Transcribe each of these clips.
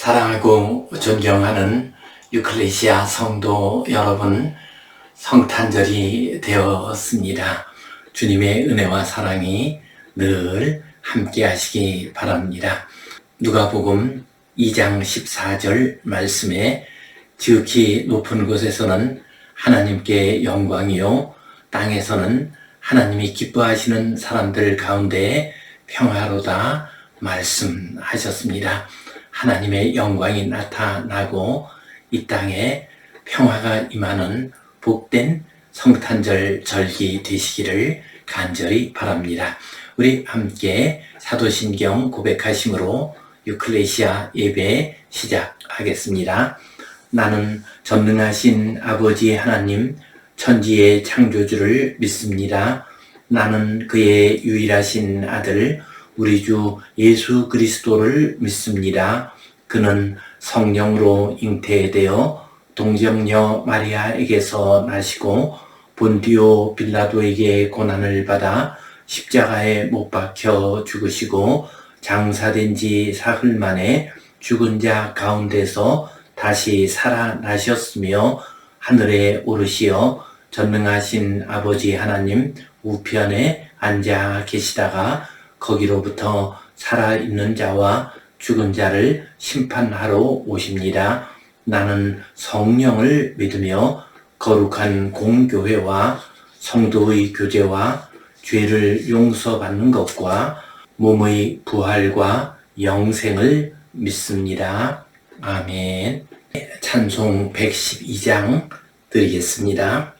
사랑하고 존경하는 유클레시아 성도 여러분, 성탄절이 되었습니다. 주님의 은혜와 사랑이 늘 함께 하시기 바랍니다. 누가복음 2장 14절 말씀에 지극히 높은 곳에서는 하나님께 영광이요, 땅에서는 하나님이 기뻐하시는 사람들 가운데 평화로다 말씀하셨습니다. 하나님의 영광이 나타나고 이 땅에 평화가 임하는 복된 성탄절 절기 되시기를 간절히 바랍니다. 우리 함께 사도신경 고백하심으로 유클레시아 예배 시작하겠습니다. 나는 전능하신 아버지 하나님, 천지의 창조주를 믿습니다. 나는 그의 유일하신 아들 우리 주 예수 그리스도를 믿습니다. 그는 성령으로 잉태되어 동정녀 마리아에게서 나시고 본디오 빌라도에게 고난을 받아 십자가에 못 박혀 죽으시고 장사된 지 사흘 만에 죽은 자 가운데서 다시 살아나셨으며 하늘에 오르시어 전능하신 아버지 하나님 우편에 앉아 계시다가 거기로부터 살아있는 자와 죽은 자를 심판하러 오십니다. 나는 성령을 믿으며 거룩한 공교회와 성도의 교제와 죄를 용서받는 것과 몸의 부활과 영생을 믿습니다. 아멘. 찬송 112장 드리겠습니다.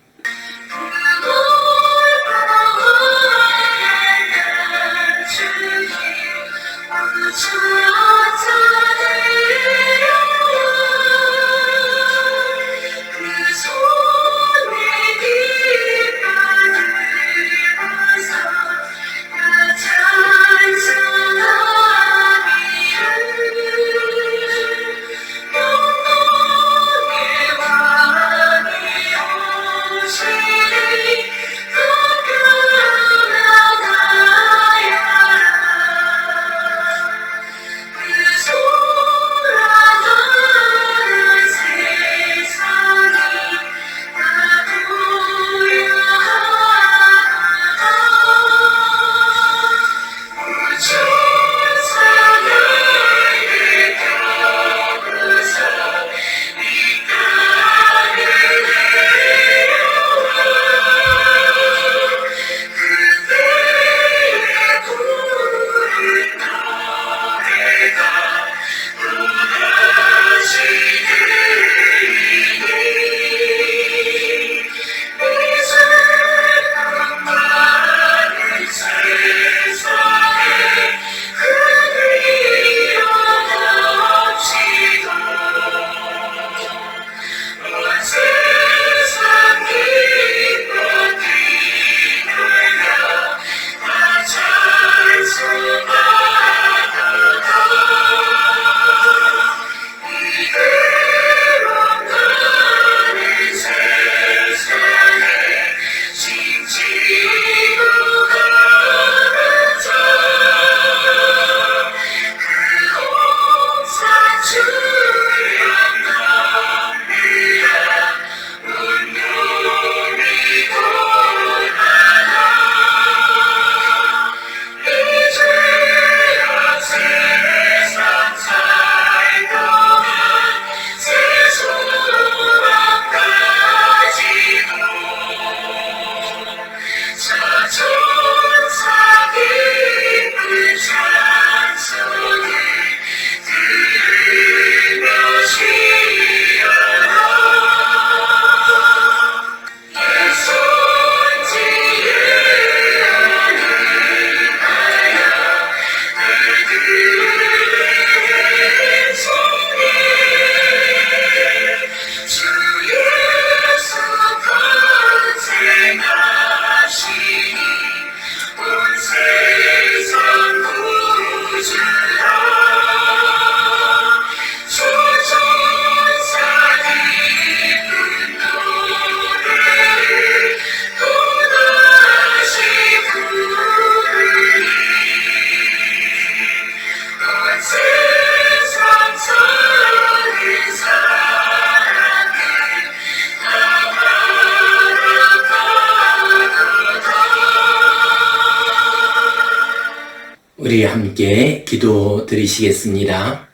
우리 함께 기도 드리시겠습니다.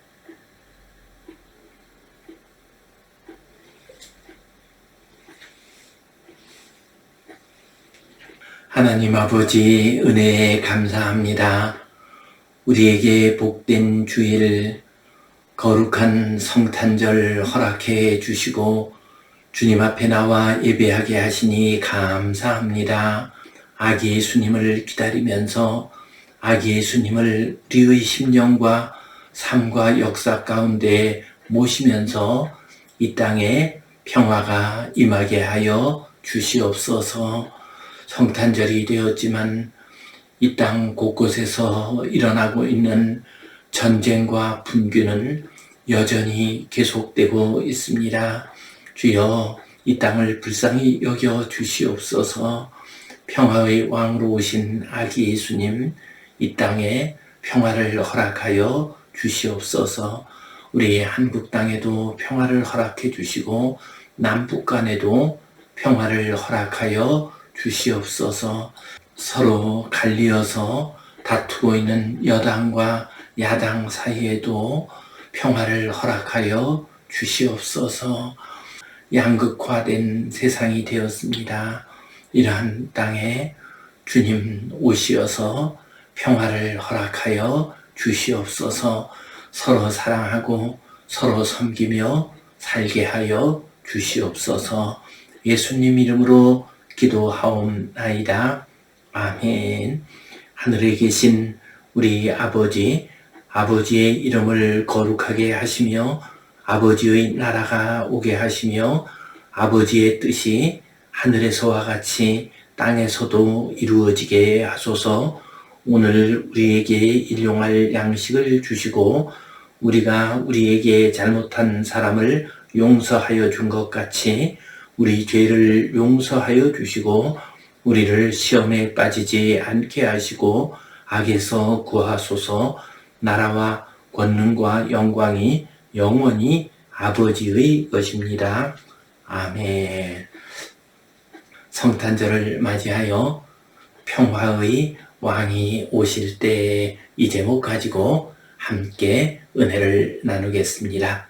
하나님 아버지, 은혜에 감사합니다. 우리에게 복된 주일, 거룩한 성탄절 허락해 주시고 주님 앞에 나와 예배하게 하시니 감사합니다. 아기 예수님을 기다리면서 아기 예수님을 우리의 심령과 삶과 역사 가운데 모시면서 이 땅에 평화가 임하게 하여 주시옵소서. 성탄절이 되었지만 이 땅 곳곳에서 일어나고 있는 전쟁과 분규는 여전히 계속되고 있습니다. 주여, 이 땅을 불쌍히 여겨 주시옵소서. 평화의 왕으로 오신 아기 예수님, 이 땅에 평화를 허락하여 주시옵소서. 우리 한국 땅에도 평화를 허락해 주시고 남북 간에도 평화를 허락하여 주시옵소서. 서로 갈리어서 다투고 있는 여당과 야당 사이에도 평화를 허락하여 주시옵소서. 양극화된 세상이 되었습니다. 이러한 땅에 주님 오시어서 평화를 허락하여 주시옵소서. 서로 사랑하고 서로 섬기며 살게 하여 주시옵소서. 예수님 이름으로 기도하옵나이다. 아멘. 하늘에 계신 우리 아버지, 아버지의 이름을 거룩하게 하시며 아버지의 나라가 오게 하시며 아버지의 뜻이 하늘에서와 같이 땅에서도 이루어지게 하소서. 오늘 우리에게 일용할 양식을 주시고 우리가 우리에게 잘못한 사람을 용서하여 준 것 같이 우리 죄를 용서하여 주시고 우리를 시험에 빠지지 않게 하시고 악에서 구하소서. 나라와 권능과 영광이 영원히 아버지의 것입니다. 아멘. 성탄절을 맞이하여 평화의 왕이 오실 때 이 제목 가지고 함께 은혜를 나누겠습니다.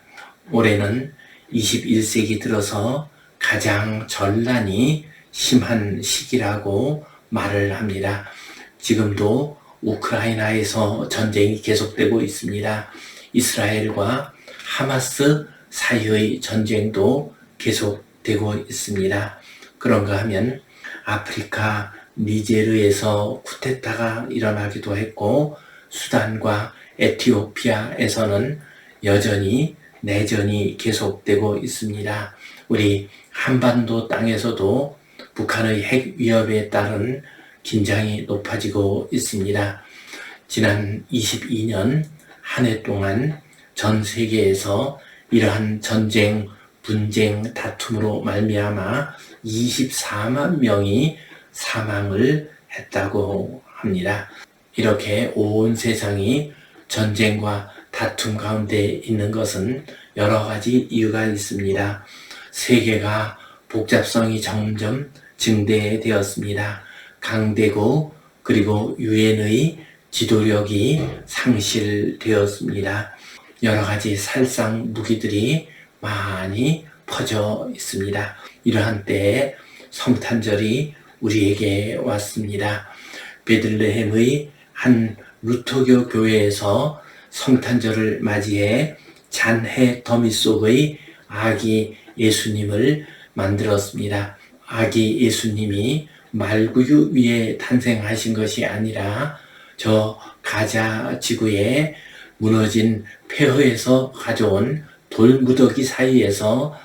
올해는 21세기 들어서 가장 전란이 심한 시기라고 말을 합니다. 지금도 우크라이나에서 전쟁이 계속되고 있습니다. 이스라엘과 하마스 사이의 전쟁도 계속되고 있습니다. 그런가 하면 아프리카 니제르에서 쿠데타가 일어나기도 했고 수단과 에티오피아에서는 여전히 내전이 계속되고 있습니다. 우리 한반도 땅에서도 북한의 핵 위협에 따른 긴장이 높아지고 있습니다. 지난 22년 한 해 동안 전 세계에서 이러한 전쟁, 분쟁, 다툼으로 말미암아 24만 명이 사망을 했다고 합니다. 이렇게 온 세상이 전쟁과 다툼 가운데 있는 것은 여러 가지 이유가 있습니다. 세계가 복잡성이 점점 증대되었습니다. 강대국 그리고 유엔의 지도력이 상실되었습니다. 여러 가지 살상 무기들이 많이 퍼져 있습니다. 이러한 때에 성탄절이 우리에게 왔습니다. 베들레헴의 한 루터교 교회에서 성탄절을 맞이해 잔해 더미 속의 아기 예수님을 만들었습니다. 아기 예수님이 말구유 위에 탄생하신 것이 아니라 저 가자 지구에 무너진 폐허에서 가져온 돌무더기 사이에서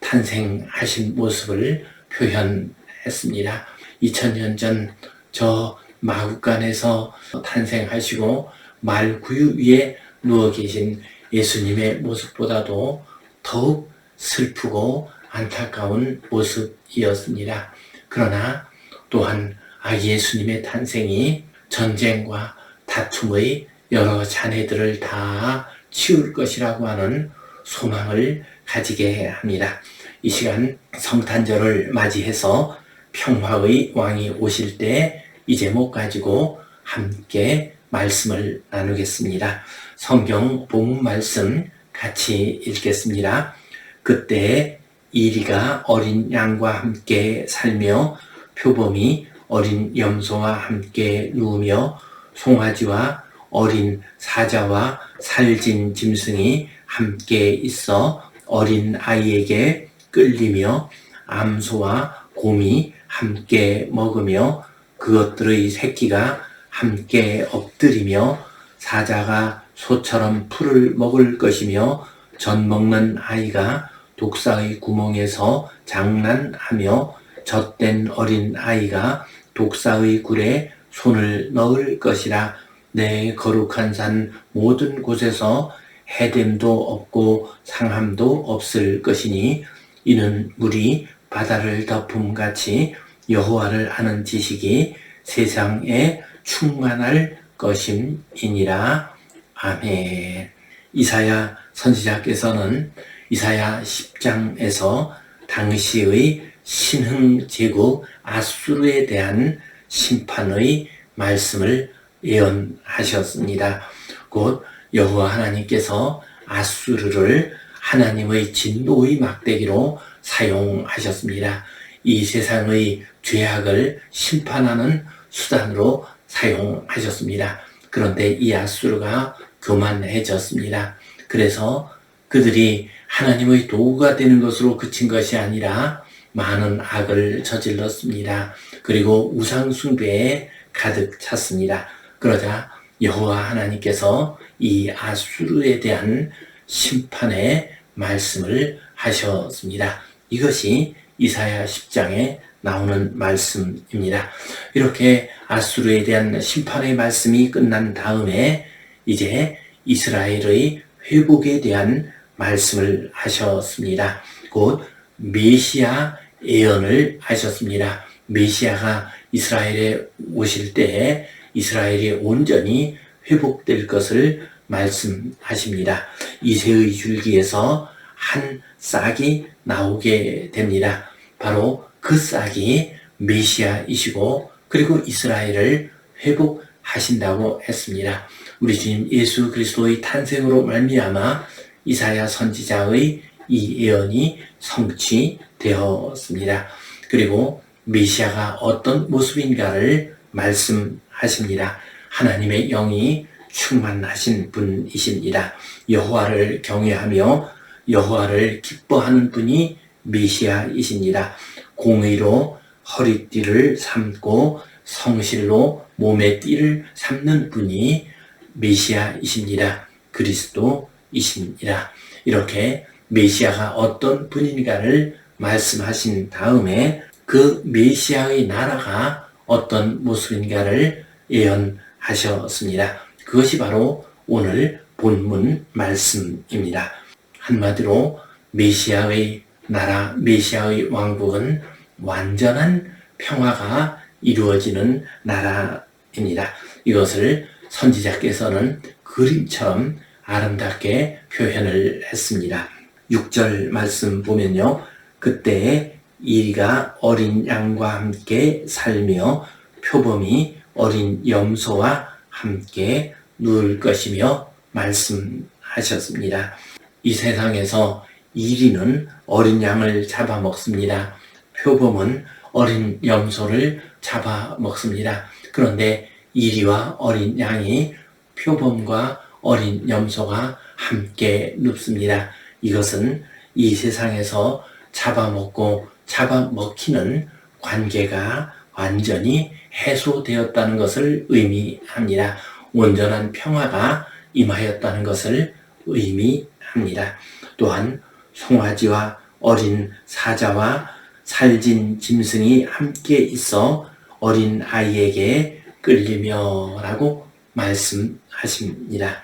탄생하신 모습을 표현했습니다. 2000년 전 저 마국간에서 탄생하시고 말구유 위에 누워 계신 예수님의 모습보다도 더욱 슬프고 안타까운 모습이었습니다. 그러나 또한 아기 예수님의 탄생이 전쟁과 다툼의 여러 잔해들을 다 치울 것이라고 하는 소망을 가지게 합니다. 이 시간 성탄절을 맞이해서 평화의 왕이 오실 때 이 제목 가지고 함께 말씀을 나누겠습니다. 성경 본문 말씀 같이 읽겠습니다. 그때 이리가 어린 양과 함께 살며 표범이 어린 염소와 함께 누우며 송아지와 어린 사자와 살진 짐승이 함께 있어 어린 아이에게 끌리며 암소와 곰이 함께 먹으며 그것들의 새끼가 함께 엎드리며 사자가 소처럼 풀을 먹을 것이며 젖 먹는 아이가 독사의 구멍에서 장난하며 젖된 어린 아이가 독사의 굴에 손을 넣을 것이라. 내 거룩한 산 모든 곳에서 해됨도 없고 상함도 없을 것이니 이는 물이 바다를 덮음같이 여호와를 아는 지식이 세상에 충만할 것임이니라. 아멘. 이사야 선지자께서는 이사야 10장에서 당시의 신흥 제국 아수르에 대한 심판의 말씀을 예언하셨습니다. 곧 여호와 하나님께서 아수르를 하나님의 진노의 막대기로 사용하셨습니다. 이 세상의 죄악을 심판하는 수단으로 사용하셨습니다. 그런데 이 아수르가 교만해졌습니다. 그래서 그들이 하나님의 도구가 되는 것으로 그친 것이 아니라 많은 악을 저질렀습니다. 그리고 우상 숭배에 가득 찼습니다. 그러자 여호와 하나님께서 이 아수르에 대한 심판의 말씀을 하셨습니다. 이것이 이사야 10장에 나오는 말씀입니다. 이렇게 아수르에 대한 심판의 말씀이 끝난 다음에 이제 이스라엘의 회복에 대한 말씀을 하셨습니다. 곧 메시아 예언을 하셨습니다. 메시아가 이스라엘에 오실 때에 이스라엘이 온전히 회복될 것을 말씀하십니다. 이새의 줄기에서 한 싹이 나오게 됩니다. 바로 그 싹이 메시아이시고 그리고 이스라엘을 회복하신다고 했습니다. 우리 주님 예수 그리스도의 탄생으로 말미암아 이사야 선지자의 이 예언이 성취되었습니다. 그리고 메시아가 어떤 모습인가를 말씀하십니다. 하나님의 영이 충만하신 분이십니다. 여호와를 경외하며 여호와를 기뻐하는 분이 메시아이십니다. 공의로 허리띠를 삼고 성실로 몸의 띠를 삼는 분이 메시아이십니다. 그리스도이십니다. 이렇게 메시아가 어떤 분인가를 말씀하신 다음에 그 메시아의 나라가 어떤 모습인가를 예언하셨습니다. 그것이 바로 오늘 본문 말씀입니다. 한마디로 메시아의 나라, 메시아의 왕국은 완전한 평화가 이루어지는 나라입니다. 이것을 선지자께서는 그림처럼 아름답게 표현을 했습니다. 6절 말씀 보면요. 그때에 이리가 어린 양과 함께 살며 표범이 어린 염소와 함께 누울 것이며 말씀하셨습니다. 이 세상에서 이리는 어린 양을 잡아먹습니다. 표범은 어린 염소를 잡아먹습니다. 그런데 이리와 어린 양이 표범과 어린 염소가 함께 눕습니다. 이것은 이 세상에서 잡아먹고 잡아먹히는 관계가 완전히 해소되었다는 것을 의미합니다. 온전한 평화가 임하였다는 것을 의미합니다. 또한 송아지와 어린 사자와 살진 짐승이 함께 있어 어린 아이에게 끌리며 라고 말씀하십니다.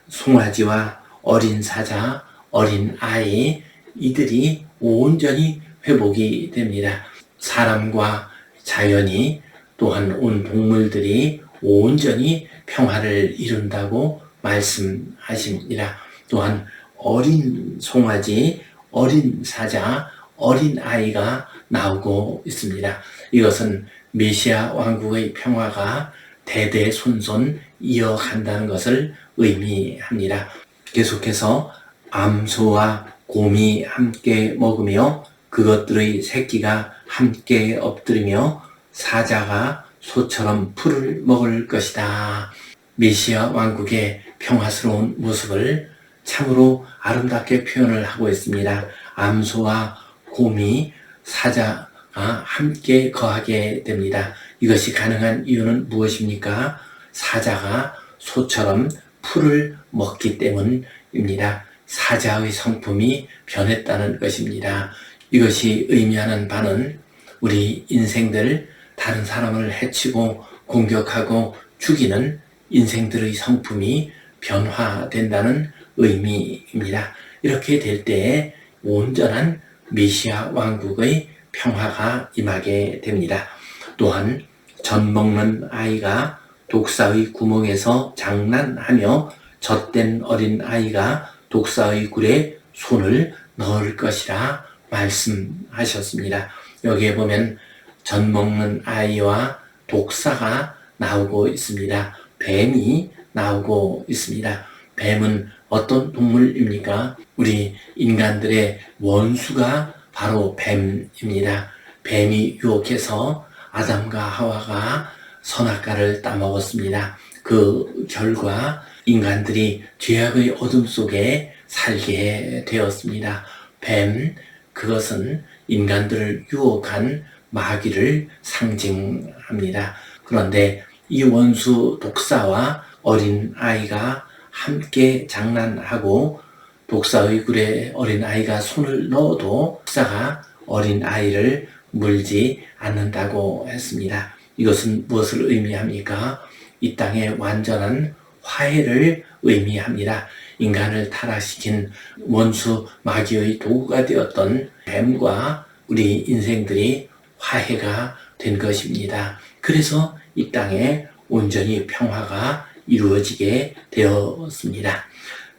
송아지와 어린 사자, 어린 아이, 이들이 온전히 회복이 됩니다. 사람과 자연이 또한 온 동물들이 온전히 평화를 이룬다고 말씀하십니다. 또한 어린 송아지, 어린 사자, 어린 아이가 나오고 있습니다. 이것은 메시아 왕국의 평화가 대대손손 이어간다는 것을 의미합니다. 계속해서 암소와 곰이 함께 먹으며 그것들의 새끼가 함께 엎드리며 사자가 소처럼 풀을 먹을 것이다. 메시아 왕국의 평화스러운 모습을 참으로 아름답게 표현을 하고 있습니다. 암소와 곰이 사자가 함께 거하게 됩니다. 이것이 가능한 이유는 무엇입니까? 사자가 소처럼 풀을 먹기 때문입니다. 사자의 성품이 변했다는 것입니다. 이것이 의미하는 바는 우리 인생들 다른 사람을 해치고 공격하고 죽이는 인생들의 성품이 변화된다는 의미입니다. 이렇게 될 때에 온전한 메시아 왕국의 평화가 임하게 됩니다. 또한 젖 먹는 아이가 독사의 구멍에서 장난하며 젖된 어린 아이가 독사의 굴에 손을 넣을 것이라 말씀하셨습니다. 여기에 보면 젖 먹는 아이와 독사가 나오고 있습니다. 뱀이 나오고 있습니다. 뱀은 어떤 동물입니까? 우리 인간들의 원수가 바로 뱀입니다. 뱀이 유혹해서 아담과 하와가 선악과를 따먹었습니다. 그 결과 인간들이 죄악의 어둠 속에 살게 되었습니다. 뱀, 그것은 인간들을 유혹한 마귀를 상징합니다. 그런데 이 원수 독사와 어린 아이가 함께 장난하고 독사의 굴에 어린 아이가 손을 넣어도 독사가 어린 아이를 물지 않는다고 했습니다. 이것은 무엇을 의미합니까? 이 땅의 완전한 화해를 의미합니다. 인간을 타락시킨 원수 마귀의 도구가 되었던 뱀과 우리 인생들이 화해가 된 것입니다. 그래서 이 땅에 온전히 평화가 이루어지게 되었습니다.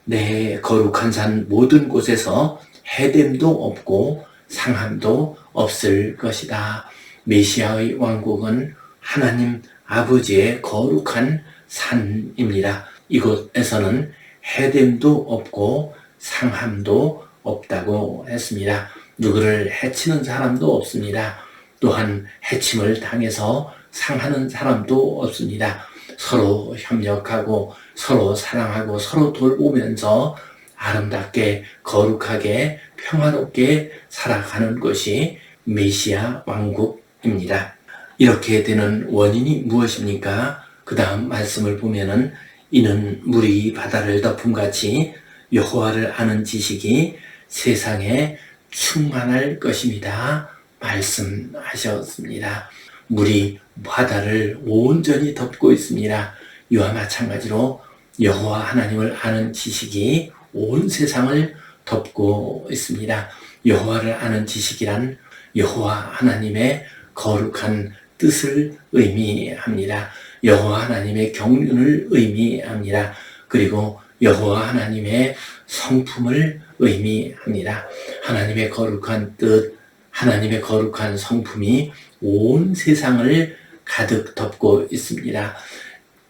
내 거룩한 산 모든 곳에서 해됨도 없고 상함도 없을 것이다. 메시아의 왕국은 하나님 아버지의 거룩한 산입니다. 이곳에서는 해됨도 없고 상함도 없다고 했습니다. 누구를 해치는 사람도 없습니다. 또한 해침을 당해서 상하는 사람도 없습니다. 서로 협력하고 서로 사랑하고 서로 돌보면서 아름답게 거룩하게 평화롭게 살아가는 것이 메시아 왕국입니다. 이렇게 되는 원인이 무엇입니까? 그 다음 말씀을 보면은 이는 물이 바다를 덮음같이 여호와를 아는 지식이 세상에 충만할 것입니다. 말씀하셨습니다. 물이 바다를 온전히 덮고 있습니다. 이와 마찬가지로 여호와 하나님을 아는 지식이 온 세상을 덮고 있습니다. 여호와를 아는 지식이란 여호와 하나님의 거룩한 뜻을 의미합니다. 여호와 하나님의 경륜을 의미합니다. 그리고 여호와 하나님의 성품을 의미합니다. 하나님의 거룩한 뜻, 하나님의 거룩한 성품이 온 세상을 가득 덮고 있습니다.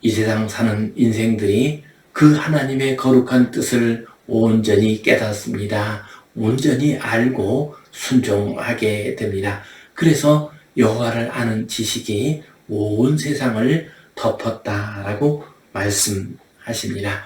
이 세상 사는 인생들이 그 하나님의 거룩한 뜻을 온전히 깨닫습니다. 온전히 알고 순종하게 됩니다. 그래서 여호와를 아는 지식이 온 세상을 덮었다라고 말씀하십니다.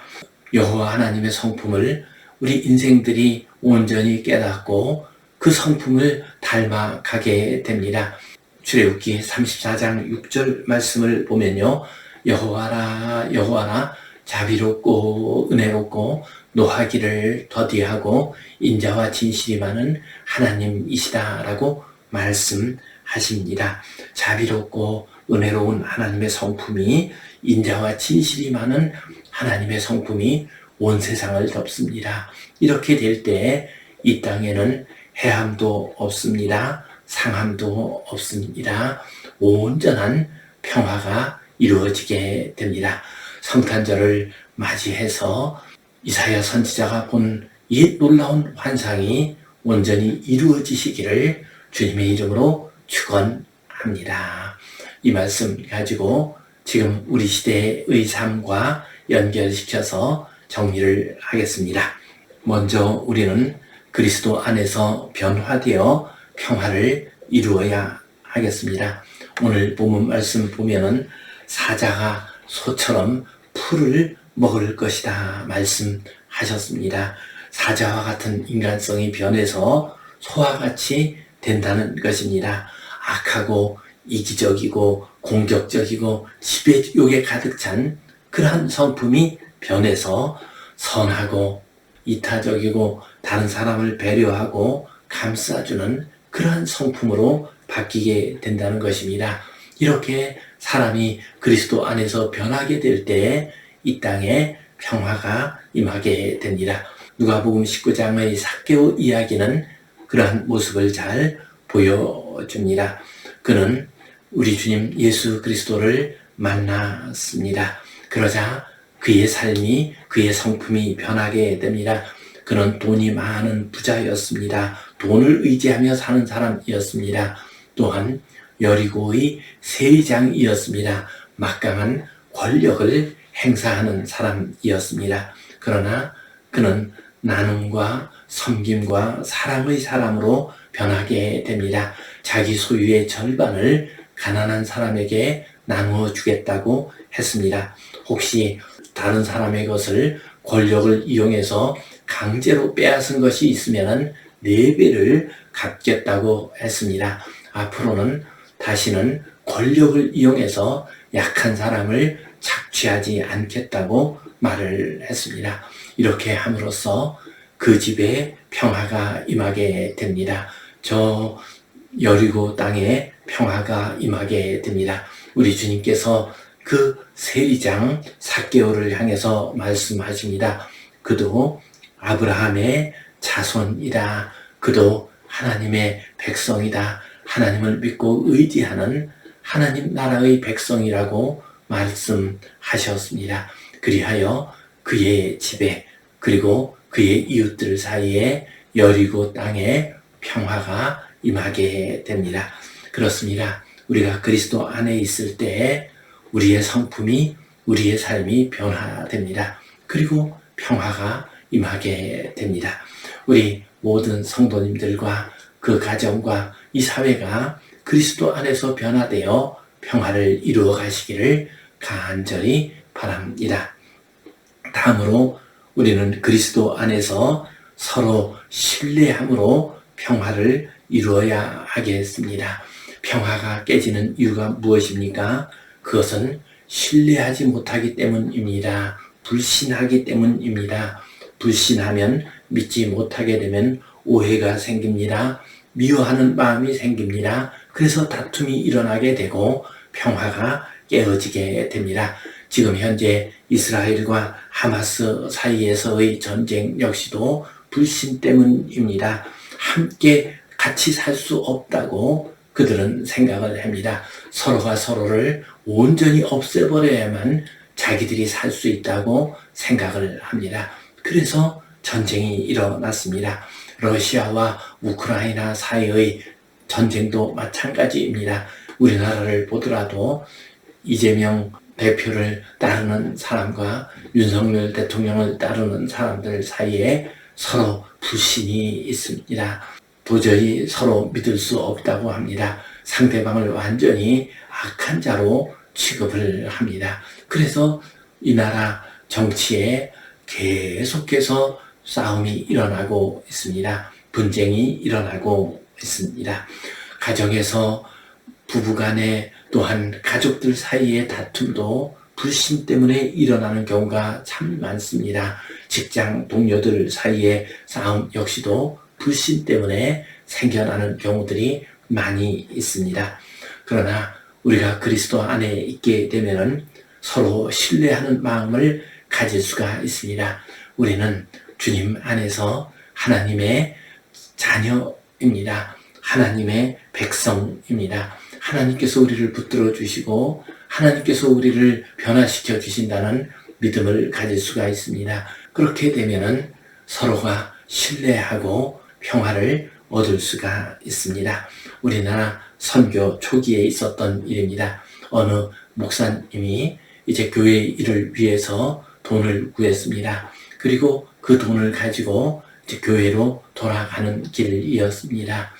여호와 하나님의 성품을 우리 인생들이 온전히 깨닫고 그 성품을 닮아가게 됩니다. 출애굽기 34장 6절 말씀을 보면요. 여호와라 여호와라 자비롭고 은혜롭고 노하기를 더디하고 인자와 진실이 많은 하나님이시다라고 말씀하십니다. 자비롭고 은혜로운 하나님의 성품이 인자와 진실이 많은 하나님의 성품이 온 세상을 덮습니다. 이렇게 될 때 이 땅에는 해함도 없습니다. 상함도 없습니다. 온전한 평화가 이루어지게 됩니다. 성탄절을 맞이해서 이사야 선지자가 본 이 놀라운 환상이 온전히 이루어지시기를 주님의 이름으로 축원합니다. 이 말씀 가지고 지금 우리 시대의 삶과 연결시켜서 정리를 하겠습니다. 먼저 우리는 그리스도 안에서 변화되어 평화를 이루어야 하겠습니다. 오늘 본문 말씀 보면은 사자가 소처럼 풀을 먹을 것이다 말씀하셨습니다. 사자와 같은 인간성이 변해서 소와 같이 된다는 것입니다. 악하고 이기적이고 공격적이고 지배욕에 가득 찬 그러한 성품이 변해서 선하고 이타적이고 다른 사람을 배려하고 감싸주는 그러한 성품으로 바뀌게 된다는 것입니다. 이렇게 사람이 그리스도 안에서 변하게 될 때에 이 땅에 평화가 임하게 됩니다. 누가복음 19장의 삭개오 이야기는 그러한 모습을 잘 보여줍니다. 그는 우리 주님 예수 그리스도를 만났습니다. 그러자 그의 삶이, 그의 성품이 변하게 됩니다. 그는 돈이 많은 부자였습니다. 돈을 의지하며 사는 사람이었습니다. 또한 여리고의 세리장이었습니다. 막강한 권력을 행사하는 사람이었습니다. 그러나 그는 나눔과 섬김과 사랑의 사람으로 변하게 됩니다. 자기 소유의 절반을 가난한 사람에게 나누어 주겠다고 했습니다. 혹시 다른 사람의 것을 권력을 이용해서 강제로 빼앗은 것이 있으면 4배를 갚겠다고 했습니다. 앞으로는 다시는 권력을 이용해서 약한 사람을 착취하지 않겠다고 말을 했습니다. 이렇게 함으로써 그 집에 평화가 임하게 됩니다. 저 여리고 땅에 평화가 임하게 됩니다. 우리 주님께서 그 세리장 삭개오를 향해서 말씀하십니다. 그도 아브라함의 자손이다. 그도 하나님의 백성이다. 하나님을 믿고 의지하는 하나님 나라의 백성이라고 말씀하셨습니다. 그리하여 그의 집에 그리고 그의 이웃들 사이에 여리고 땅에 평화가 임하게 됩니다. 그렇습니다. 우리가 그리스도 안에 있을 때 우리의 성품이, 우리의 삶이 변화됩니다. 그리고 평화가 임하게 됩니다. 우리 모든 성도님들과 그 가정과 이 사회가 그리스도 안에서 변화되어 평화를 이루어 가시기를 간절히 바랍니다. 다음으로 우리는 그리스도 안에서 서로 신뢰함으로 평화를 이루어야 하겠습니다. 평화가 깨지는 이유가 무엇입니까? 그것은 신뢰하지 못하기 때문입니다. 불신하기 때문입니다. 불신하면 믿지 못하게 되면 오해가 생깁니다. 미워하는 마음이 생깁니다. 그래서 다툼이 일어나게 되고 평화가 깨어지게 됩니다. 지금 현재 이스라엘과 하마스 사이에서의 전쟁 역시도 불신 때문입니다. 함께 같이 살 수 없다고 그들은 생각을 합니다. 서로가 서로를 온전히 없애버려야만 자기들이 살 수 있다고 생각을 합니다. 그래서 전쟁이 일어났습니다. 러시아와 우크라이나 사이의 전쟁도 마찬가지입니다. 우리나라를 보더라도 이재명 대표를 따르는 사람과 윤석열 대통령을 따르는 사람들 사이에 서로 불신이 있습니다. 도저히 서로 믿을 수 없다고 합니다. 상대방을 완전히 악한 자로 취급을 합니다. 그래서 이 나라 정치에 계속해서 싸움이 일어나고 있습니다. 분쟁이 일어나고 있습니다. 가정에서 부부간에 또한 가족들 사이의 다툼도 불신 때문에 일어나는 경우가 참 많습니다. 직장 동료들 사이의 싸움 역시도 불신 때문에 생겨나는 경우들이 많이 있습니다. 그러나 우리가 그리스도 안에 있게 되면 서로 신뢰하는 마음을 가질 수가 있습니다. 우리는 주님 안에서 하나님의 자녀입니다. 하나님의 백성입니다. 하나님께서 우리를 붙들어 주시고 하나님께서 우리를 변화시켜 주신다는 믿음을 가질 수가 있습니다. 그렇게 되면은 서로가 신뢰하고 평화를 얻을 수가 있습니다. 우리나라 선교 초기에 있었던 일입니다. 어느 목사님이 이제 교회 일을 위해서 돈을 구했습니다. 그리고 그 돈을 가지고 이제 교회로 돌아가는 길이었습니다.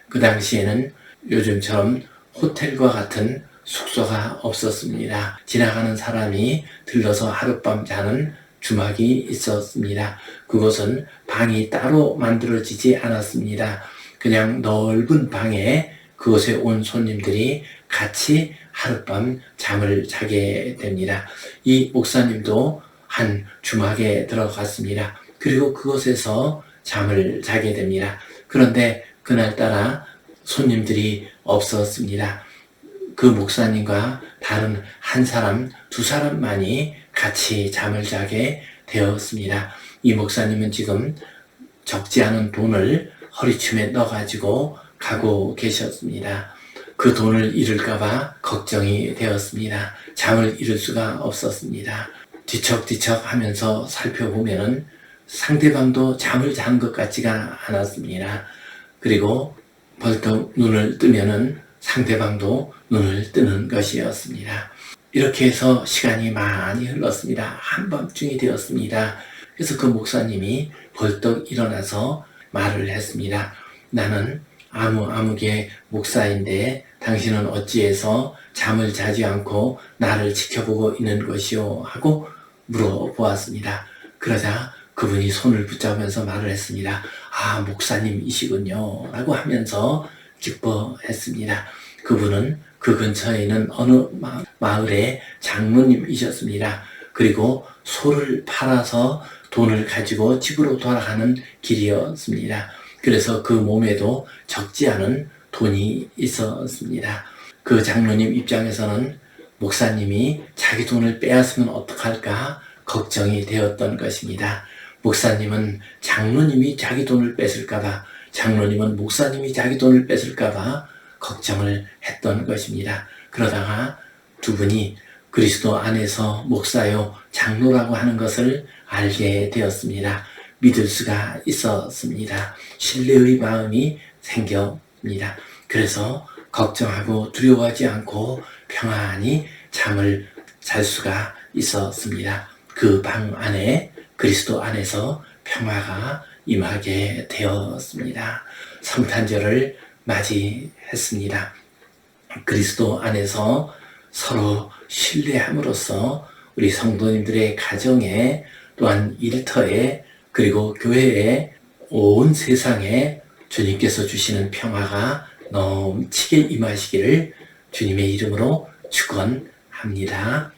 그 당시에는 요즘처럼 호텔과 같은 숙소가 없었습니다. 지나가는 사람이 들러서 하룻밤 자는 주막이 있었습니다. 그곳은 방이 따로 만들어지지 않았습니다. 그냥 넓은 방에 그곳에 온 손님들이 같이 하룻밤 잠을 자게 됩니다. 이 목사님도 한 주막에 들어갔습니다. 그리고 그곳에서 잠을 자게 됩니다. 그런데 그날따라 손님들이 없었습니다. 그 목사님과 다른 한 사람, 두 사람만이 같이 잠을 자게 되었습니다. 이 목사님은 지금 적지 않은 돈을 허리춤에 넣어가지고 가고 계셨습니다. 그 돈을 잃을까봐 걱정이 되었습니다. 잠을 이룰 수가 없었습니다. 뒤척뒤척 하면서 살펴보면은 상대방도 잠을 잔 것 같지가 않았습니다. 그리고 벌떡 눈을 뜨면은 상대방도 눈을 뜨는 것이었습니다. 이렇게 해서 시간이 많이 흘렀습니다. 한밤중이 되었습니다. 그래서 그 목사님이 벌떡 일어나서 말을 했습니다. 나는 아무개 목사인데 당신은 어찌해서 잠을 자지 않고 나를 지켜보고 있는 것이오? 하고 물어보았습니다. 그러자 그분이 손을 붙잡으면서 말을 했습니다. 아, 목사님이시군요. 라고 하면서 기뻐했습니다. 그분은 그 근처에 있는 어느 마을의 장로님이셨습니다. 그리고 소를 팔아서 돈을 가지고 집으로 돌아가는 길이었습니다. 그래서 그 몸에도 적지 않은 돈이 있었습니다. 그 장로님 입장에서는 목사님이 자기 돈을 빼앗으면 어떡할까 걱정이 되었던 것입니다. 목사님은 장로님이 자기 돈을 뺏을까봐, 장로님은 목사님이 자기 돈을 뺏을까봐 걱정을 했던 것입니다. 그러다가 두 분이 그리스도 안에서 목사요, 장로라고 하는 것을 알게 되었습니다. 믿을 수가 있었습니다. 신뢰의 마음이 생겼습니다. 그래서 걱정하고 두려워하지 않고 평안히 잠을 잘 수가 있었습니다. 그 방 안에 그리스도 안에서 평화가 임하게 되었습니다. 성탄절을 맞이했습니다. 그리스도 안에서 서로 신뢰함으로써 우리 성도님들의 가정에 또한 일터에 그리고 교회에 온 세상에 주님께서 주시는 평화가 넘치게 임하시기를 주님의 이름으로 축원합니다.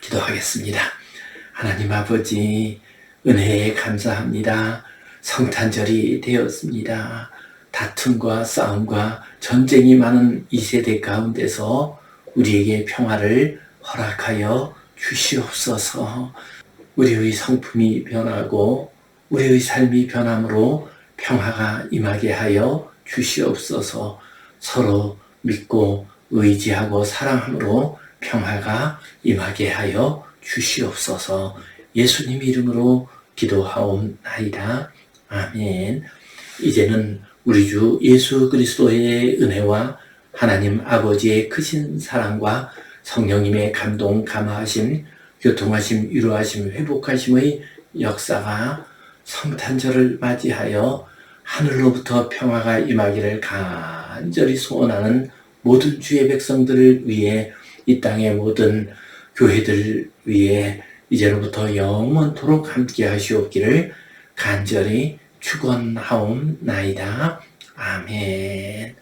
기도하겠습니다. 하나님 아버지, 은혜에 감사합니다. 성탄절이 되었습니다. 다툼과 싸움과 전쟁이 많은 이 세대 가운데서 우리에게 평화를 허락하여 주시옵소서. 우리의 성품이 변하고 우리의 삶이 변함으로 평화가 임하게 하여 주시옵소서. 서로 믿고 의지하고 사랑함으로 평화가 임하게 하여 주시옵소서. 예수님 이름으로 기도하옵나이다. 아멘. 이제는 우리 주 예수 그리스도의 은혜와 하나님 아버지의 크신 사랑과 성령님의 감동, 감화하심, 교통하심, 위로하심, 회복하심의 역사가 성탄절을 맞이하여 하늘로부터 평화가 임하기를 간절히 소원하는 모든 주의 백성들을 위해 이 땅의 모든 교회들 위해 이제로부터 영원토록 함께 하시옵기를 간절히 축원하옵나이다. 아멘.